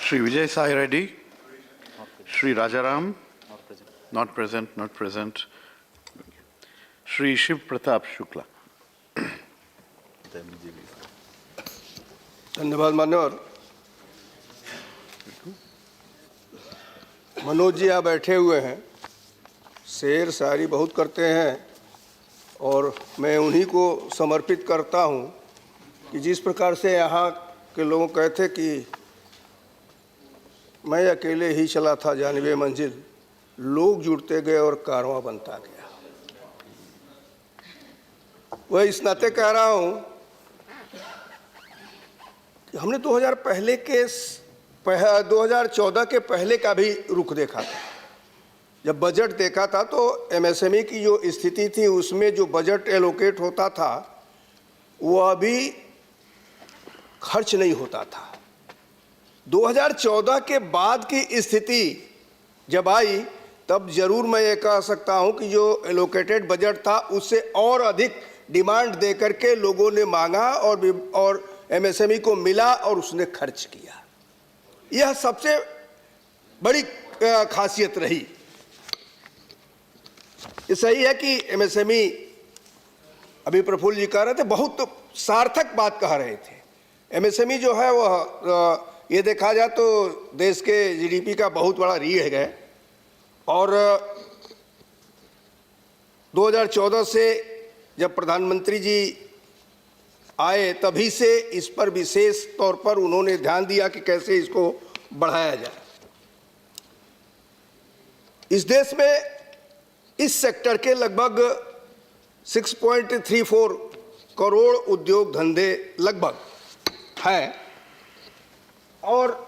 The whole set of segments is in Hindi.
Shri Vijay Sai Reddy, Shri Rajaram, not present. Shri Shiv Pratap Shukla. धन्यवाद मान्यवर। मनोज जी यहाँ बैठे हुए हैं, शेर शायरी बहुत करते हैं और मैं उन्हीं को समर्पित करता हूँ कि जिस प्रकार से यहाँ के लोग कहते कि मैं अकेले ही चला था जानिबे मंजिल, लोग जुड़ते गए और कारवां बनता गया। वह इस नाते कह रहा हूँ कि हमने 2014 के पहले का भी रुख देखा था। जब बजट देखा था तो एमएसएमई की जो स्थिति थी उसमें जो बजट एलोकेट होता था वो अभी खर्च नहीं होता था। 2014 के बाद की स्थिति जब आई तब जरूर मैं ये कह सकता हूं कि जो एलोकेटेड बजट था उससे और अधिक डिमांड दे करके लोगों ने मांगा और एमएसएमई को मिला और उसने खर्च किया। यह सबसे बड़ी खासियत रही। ये सही है कि एमएसएमई, अभी प्रफुल्ल जी कह रहे थे, बहुत सार्थक बात कह रहे थे। एमएसएमई जो है वह ये देखा जाए तो देश के जीडीपी का बहुत बड़ा रीढ़ है और 2014 से जब प्रधानमंत्री जी आए तभी से इस पर विशेष तौर पर उन्होंने ध्यान दिया कि कैसे इसको बढ़ाया जाए। इस देश में इस सेक्टर के लगभग 6.34 करोड़ उद्योग धंधे लगभग हैं और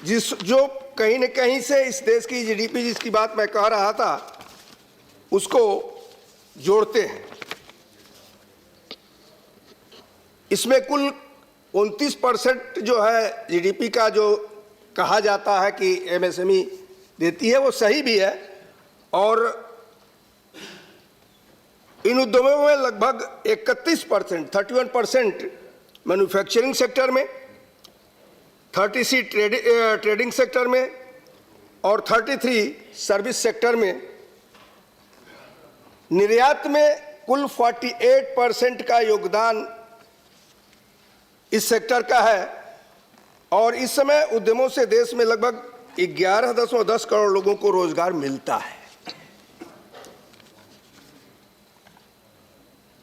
जो कहीं न कहीं से इस देश की जीडीपी जिसकी बात मैं कह रहा था उसको जोड़ते हैं। इसमें कुल 29% जो है जीडीपी का जो कहा जाता है कि एमएसएमई देती है वो सही भी है और इन उद्योगों में लगभग 31% मैन्युफैक्चरिंग सेक्टर में, 36 ट्रेडिंग सेक्टर में और 33 सर्विस सेक्टर में। निर्यात में कुल 48% का योगदान इस सेक्टर का है और इस समय उद्यमों से देश में लगभग 11.10 करोड़ लोगों को रोजगार मिलता है।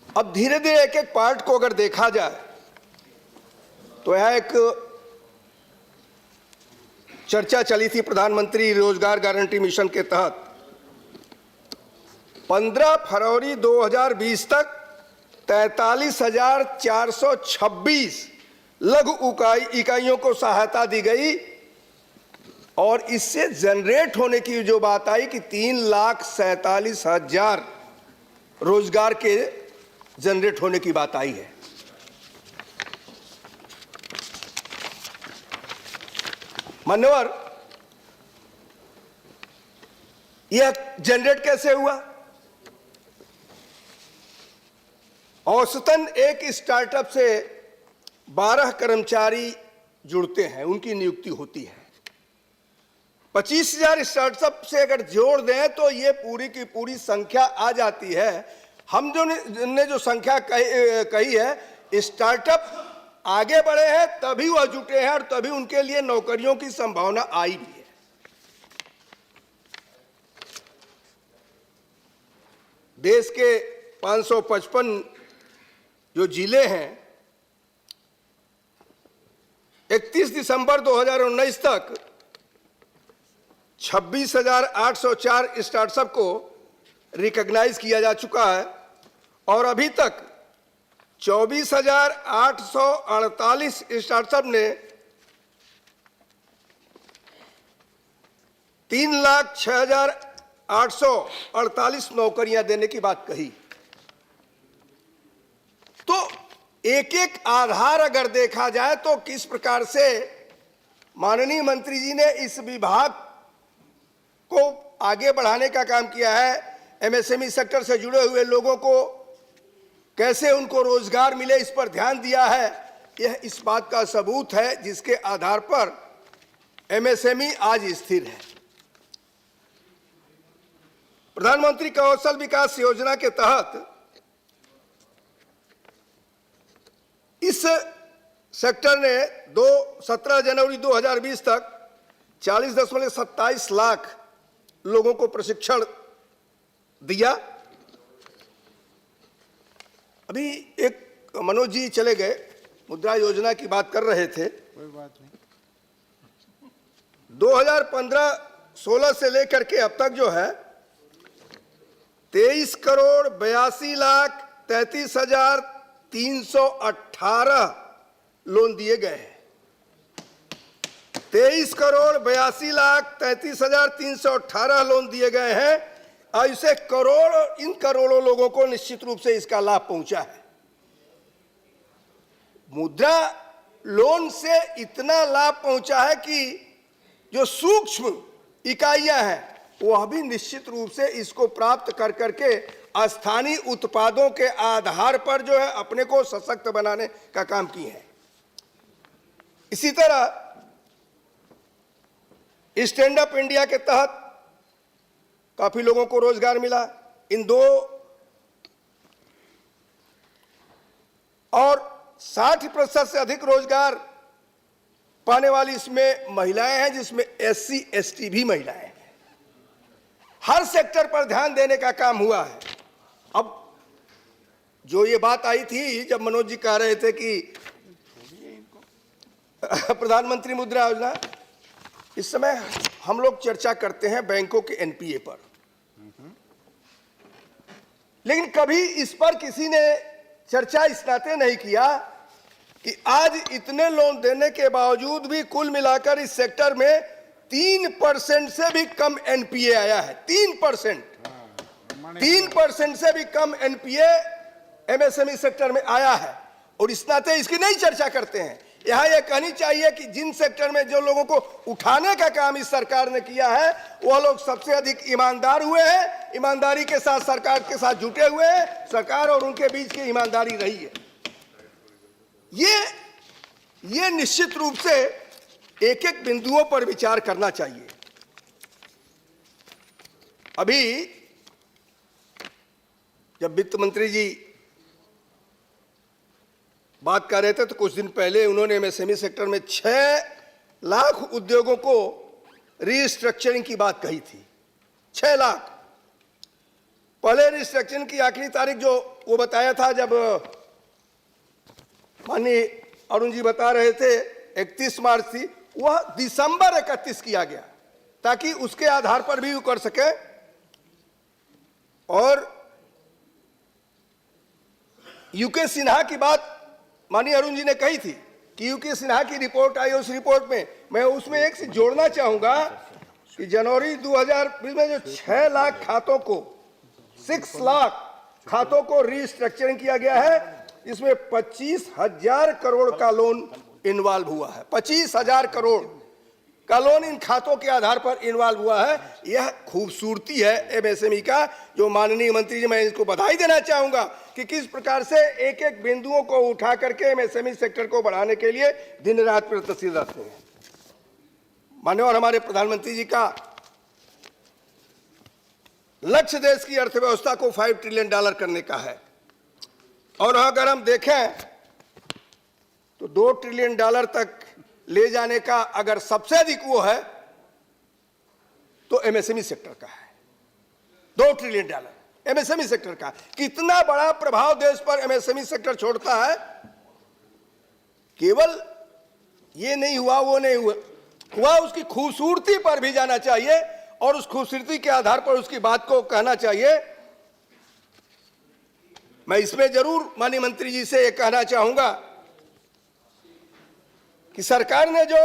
अब धीरे धीरे एक एक पार्ट को अगर देखा जाए तो यह एक चर्चा चली थी प्रधानमंत्री रोजगार गारंटी मिशन के तहत 15 फरवरी 2020 तक 43,426 लघु इकाइयों को सहायता दी गई और इससे जनरेट होने की जो बात आई कि 3,47,000 रोजगार के जनरेट होने की बात आई है। मान्यवर, यह जनरेट कैसे हुआ? औसतन एक स्टार्टअप से 12 कर्मचारी जुड़ते हैं, उनकी नियुक्ति होती है। 25,000 स्टार्टअप से अगर जोड़ दें तो ये पूरी की पूरी संख्या आ जाती है। हम जो संख्या कही है, स्टार्टअप आगे बढ़े हैं तभी वह जुटे हैं और तभी उनके लिए नौकरियों की संभावना आई भी है। देश के 555 जो जिले हैं 31 दिसंबर 2019 तक 26,804 स्टार्टअप को रिकॉग्नाइज किया जा चुका है और अभी तक 24,848 स्टार्टअप ने 3,06,848 नौकरियां देने की बात कही। तो एक एक आधार अगर देखा जाए तो किस प्रकार से माननीय मंत्री जी ने इस विभाग को आगे बढ़ाने का काम किया है। एमएसएमई सेक्टर से जुड़े हुए लोगों को कैसे उनको रोजगार मिले, इस पर ध्यान दिया है। यह इस बात का सबूत है जिसके आधार पर एमएसएमई आज स्थिर है। प्रधानमंत्री कौशल विकास योजना के तहत इस सेक्टर ने 17 जनवरी 2020 तक 40.27 लाख लोगों को प्रशिक्षण दिया। अभी एक मनोज जी चले गए, मुद्रा योजना की बात कर रहे थे। कोई बात नहीं। 2015-16 से लेकर के अब तक जो है 23,82,33,318 लोन दिए गए हैं। 23,82,33,318 लोन दिए गए हैं और इसे इन करोड़ों लोगों को निश्चित रूप से इसका लाभ पहुंचा है। मुद्रा लोन से इतना लाभ पहुंचा है कि जो सूक्ष्म इकाइयां हैं वह भी निश्चित रूप से इसको प्राप्त कर करके स्थानीय उत्पादों के आधार पर जो है अपने को सशक्त बनाने का काम किए हैं। इसी तरह स्टैंड अप इंडिया के तहत काफी लोगों को रोजगार मिला। इन 2 और 60% से अधिक रोजगार पाने वाली इसमें महिलाएं हैं, जिसमें SC ST भी महिलाएं हैं। हर सेक्टर पर ध्यान देने का काम हुआ है। अब जो ये बात आई थी जब मनोज जी कह रहे थे कि प्रधानमंत्री मुद्रा योजना, इस समय हम लोग चर्चा करते हैं बैंकों के NPA पर, लेकिन कभी इस पर किसी ने चर्चा इस नाते नहीं किया कि आज इतने लोन देने के बावजूद भी कुल मिलाकर इस सेक्टर में 3% से भी कम NPA आया है। 3% से भी कम NPA MSME सेक्टर में आया है और इस नाते इसकी नहीं चर्चा करते हैं। यहां यह कहनी चाहिए कि जिन सेक्टर में जो लोगों को उठाने का काम इस सरकार ने किया है वह लोग सबसे अधिक ईमानदार हुए हैं, ईमानदारी के साथ सरकार के साथ जुटे हुए हैं। सरकार और उनके बीच की ईमानदारी रही है। ये निश्चित रूप से एक एक बिंदुओं पर विचार करना चाहिए। अभी जब वित्त मंत्री जी बात कर रहे थे तो कुछ दिन पहले उन्होंने MSME सेक्टर में 6 लाख उद्योगों को रीस्ट्रक्चरिंग की बात कही थी। 6 लाख। पहले रीस्ट्रक्चरिंग की आखिरी तारीख जो वो बताया था, जब माननीय अरुण जी बता रहे थे 31 मार्च थी, वह दिसंबर 31 किया गया ताकि उसके आधार पर भी वो कर सके। और यूके सिन्हा की बात माननीय अरुण जी ने कही थी कि यूके सिन्हा की रिपोर्ट आई। उस रिपोर्ट में मैं उसमें एक चीज जोड़ना चाहूंगा कि जनवरी 2020 में जो 6 लाख खातों को 6 लाख खातों को रीस्ट्रक्चरिंग किया गया है, इसमें 25,000 करोड़ का लोन इन्वॉल्व हुआ है। 25,000 करोड़ का लोन इन खातों के आधार पर इन्वॉल्व हुआ है। यह खूबसूरती है MSME का, जो माननीय मंत्री जी, मैं इसको बधाई देना चाहूंगा कि किस प्रकार से एक एक बिंदुओं को उठा करके MSME सेक्टर को बढ़ाने के लिए दिन रात प्रयत्नशील रहते हैं। माननीय हमारे प्रधानमंत्री जी का लक्ष्य देश की अर्थव्यवस्था को $5 ट्रिलियन करने का है और अगर हम देखें तो $2 ट्रिलियन तक ले जाने का अगर सबसे अधिक वो है तो MSME सेक्टर का है। $2 ट्रिलियन MSME सेक्टर का। कितना बड़ा प्रभाव देश पर MSME सेक्टर छोड़ता है। केवल ये नहीं हुआ, वो नहीं हुआ, उसकी खूबसूरती पर भी जाना चाहिए और उस खूबसूरती के आधार पर उसकी बात को कहना चाहिए। मैं इसमें जरूर माननीय मंत्री जी से ये कहना चाहूंगा कि सरकार ने जो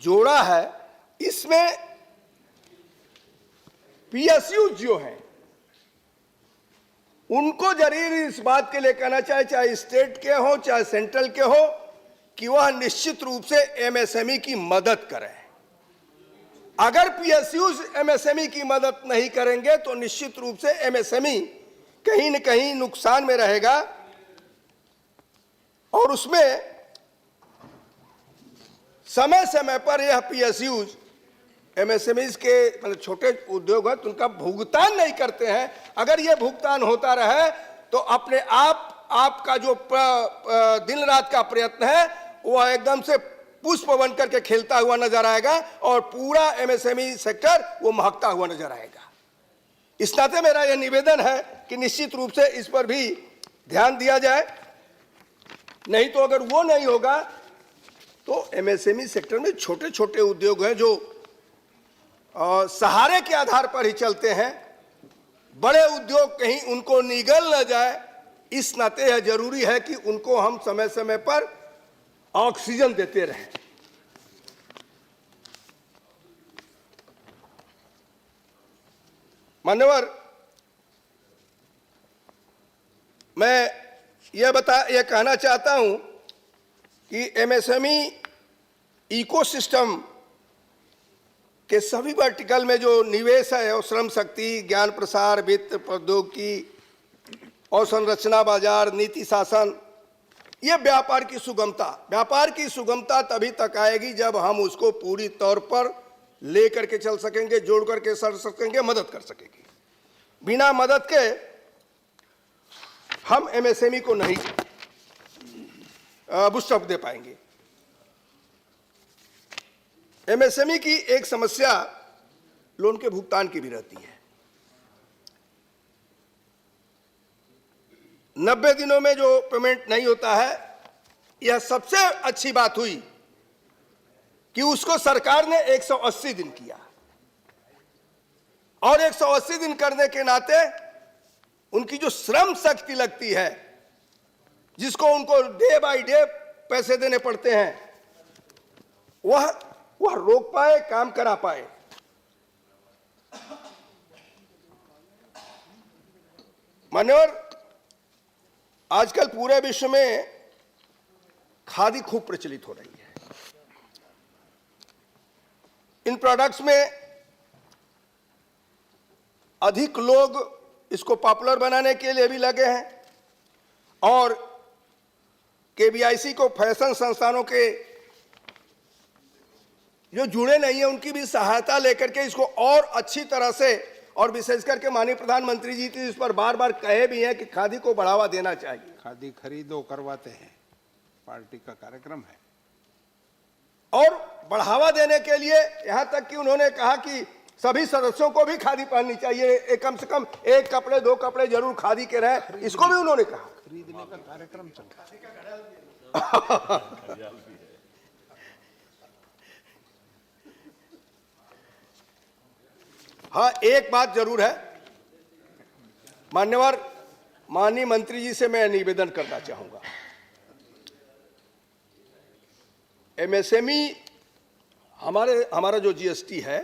जोड़ा है इसमें PSU जो है उनको जरूर इस बात के लिए कहना चाहिए, चाहे स्टेट के हो चाहे सेंट्रल के हो, कि वह निश्चित रूप से MSME की मदद करें। अगर PSUs MSME की मदद नहीं करेंगे तो निश्चित रूप से MSME कहीं न कहीं नुकसान में रहेगा और उसमें समय समय पर यह PSUs MSMEs के मतलब छोटे उद्योग हैं, उनका भुगतान नहीं करते हैं। अगर ये भुगतान होता रहे तो अपने आपका जो दिन रात का प्रयत्न है वह एकदम से पुष्प बन करके खेलता हुआ नजर आएगा और पूरा MSME सेक्टर वो महकता हुआ नजर आएगा। इस नाते मेरा यह निवेदन है कि निश्चित रूप से इस पर भी ध्यान दिया जाए, नहीं तो अगर वो नहीं होगा तो MSME सेक्टर में छोटे छोटे उद्योग हैं जो सहारे के आधार पर ही चलते हैं, बड़े उद्योग कहीं उनको निगल न जाए, इस नाते यह जरूरी है कि उनको हम समय समय पर ऑक्सीजन देते रहें। मान्यवर, मैं यह कहना चाहता हूं कि MSME इकोसिस्टम के सभी वर्टिकल में जो निवेश है और श्रम शक्ति, ज्ञान प्रसार, वित्त, प्रौद्योगिकी और संरचना बाजार, नीति शासन, ये व्यापार की सुगमता तभी तक आएगी जब हम उसको पूरी तौर पर ले करके चल सकेंगे, जोड़ करके चल सकेंगे, मदद कर सकेंगे। बिना मदद के हम MSME को नहीं बूस्टअप दे पाएंगे। MSME की एक समस्या लोन के भुगतान की भी रहती है। 90 दिनों में जो पेमेंट नहीं होता है, यह सबसे अच्छी बात हुई कि उसको सरकार ने 180 दिन किया और 180 दिन करने के नाते उनकी जो श्रम शक्ति लगती है, जिसको उनको डे बाय डे पैसे देने पड़ते हैं, वह रोक पाए, काम करा पाए। मान्यवर, आजकल पूरे विश्व में खादी खूब प्रचलित हो रही है। इन प्रोडक्ट्स में अधिक लोग इसको पॉपुलर बनाने के लिए भी लगे हैं और KVIC को फैशन संस्थानों के जो जुड़े नहीं है उनकी भी सहायता लेकर के इसको और अच्छी तरह से, और विशेष करके माननीय प्रधानमंत्री जी तो इस पर बार बार कहे भी हैं कि खादी को बढ़ावा देना चाहिए। खादी खरीदो करवाते हैं, पार्टी का कार्यक्रम है। और बढ़ावा देने के लिए यहां तक कि उन्होंने कहा कि सभी सदस्यों को भी खादी पहननी चाहिए, कम से कम 1 कपड़े 2 कपड़े जरूर खादी के रहे, इसको भी उन्होंने कहा। खरीदने का कार्यक्रम चल रहा है। हाँ, एक बात जरूर है मान्यवर, माननीय मंत्री जी से मैं निवेदन करना चाहूंगा, MSME हमारा जो GST है,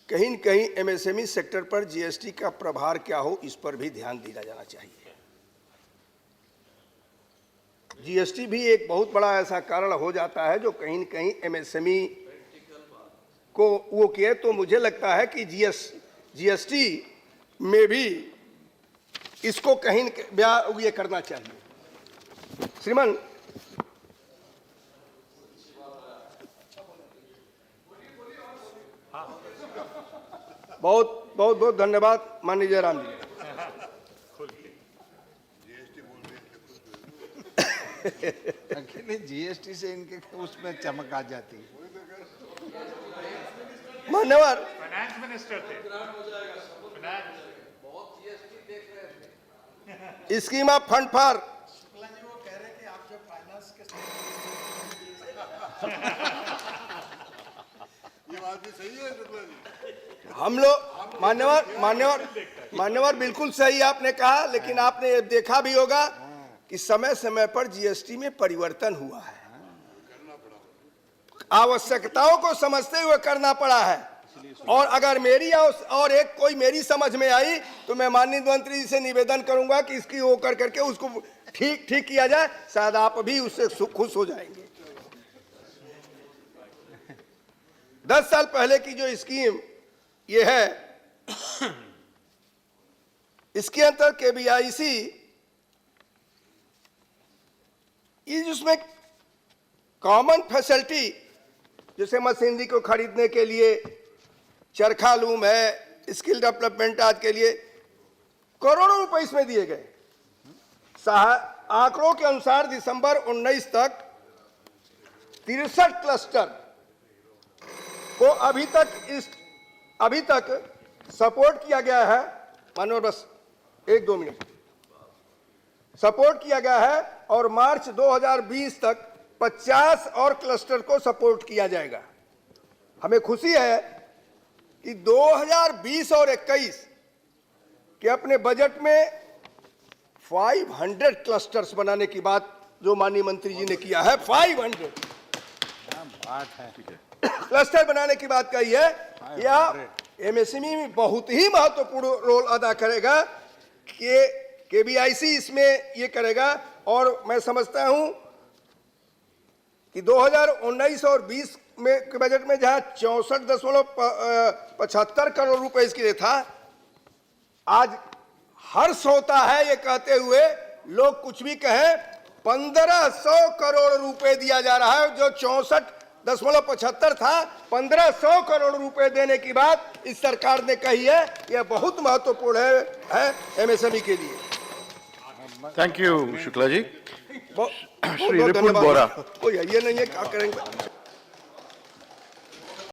कहीं न कहीं MSME सेक्टर पर GST का प्रभार क्या हो, इस पर भी ध्यान दिया जाना चाहिए। GST भी एक बहुत बड़ा ऐसा कारण हो जाता है जो कहीं न कहीं MSME को वो किए, तो मुझे लगता है कि GST में भी इसको कहीं ये करना चाहिए। श्रीमान, बहुत बहुत बहुत धन्यवाद माननीय जयराम जी। अकेले GST से इनके उसमें चमक आ जाती है। मान्यवर, फाइनेंस मिनिस्टर थे। स्कीम ऑफ फंड फॉर हम लोग मान्यवर बिल्कुल सही आपने कहा, लेकिन आपने देखा भी होगा कि समय समय पर GST में परिवर्तन हुआ है, आवश्यकताओं को समझते हुए करना पड़ा है। और अगर मेरी और एक कोई मेरी समझ में आई तो मैं माननीय मंत्री जी से निवेदन करूंगा कि इसकी वो कर करके उसको ठीक किया जाए, शायद आप भी उससे खुश हो जाएंगे। 10 साल पहले की जो स्कीम ये है, इसके अंदर KVIC ये जिसमें कॉमन फैसिलिटी जैसे मशीनरी को खरीदने के लिए, चरखा लूम है, स्किल डेवलपमेंट आज के लिए करोड़ों रुपए इसमें दिए गए। आंकड़ों के अनुसार दिसंबर 19 तक 63 क्लस्टर को अभी तक सपोर्ट किया गया है। मानो बस 1-2 मिनट सपोर्ट किया गया है और मार्च 2020 तक 50 और क्लस्टर को सपोर्ट किया जाएगा। हमें खुशी है कि 2020 और 21 के अपने बजट में 500 क्लस्टर्स बनाने की बात जो माननीय मंत्री जी ने किया है, 500 बात है क्लस्टर बनाने की बात कही है। यह एमएसएमई में बहुत ही महत्वपूर्ण रोल अदा करेगा कि केबीआईसी इसमें ये करेगा। और मैं समझता हूं कि 2019 और 20 में के बजट में जहां 64.75 करोड़ रुपए इसके लिए था, आज हर्ष होता है ये कहते हुए, लोग कुछ भी कहें, 1500 करोड़ रुपए दिया जा रहा है। जो 64.75 था, 1500 करोड़ रुपए देने की बात इस सरकार ने कही है। यह बहुत महत्वपूर्ण है एमएसएमई के लिए। Thank you Shukla ji. बहुत श्री रिपुन बोरा। ये नहीं है क्या करेंगे।